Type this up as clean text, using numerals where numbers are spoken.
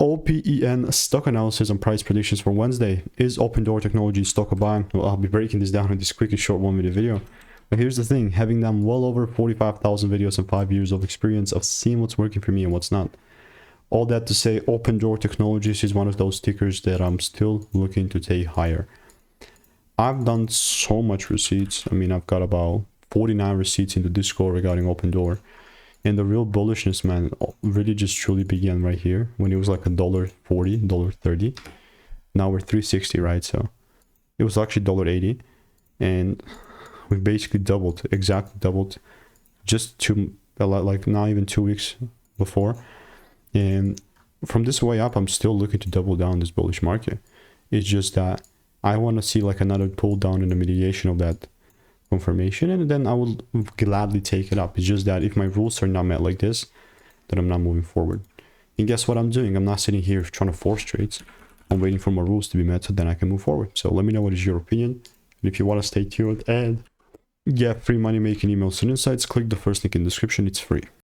OPEN stock analysis and price predictions for Wednesday. Is Opendoor Technologies stock a buy? Well, I'll be breaking this down in this quick and short 1 minute video. But here's the thing, having done well over 45,000 videos and 5 years of experience of seeing what's working for me and what's not. All that to say, Opendoor Technologies is one of those tickers that I'm still looking to take higher. I've done so much receipts. I mean, I've got about 49 receipts in the Discord regarding Opendoor. And the real bullishness, man, really just truly began right here when it was like $1.40, $1.30. Now we're $3.60, right? So it was actually $1.80. And we basically doubled, exactly doubled, just like not even 2 weeks before. And from this way up, I'm still looking to double down this bullish market. It's just that I want to see like another pull down in the mitigation of that confirmation, and then I will gladly take it up. It's just that if my rules are not met like this, then I'm not moving forward. And guess what I'm doing? I'm not sitting here trying to force trades. I'm waiting for my rules to be met so then I can move forward. So let me know what is your opinion. And if you want to stay tuned and get free money making emails and insights, click the first link in the description. It's free.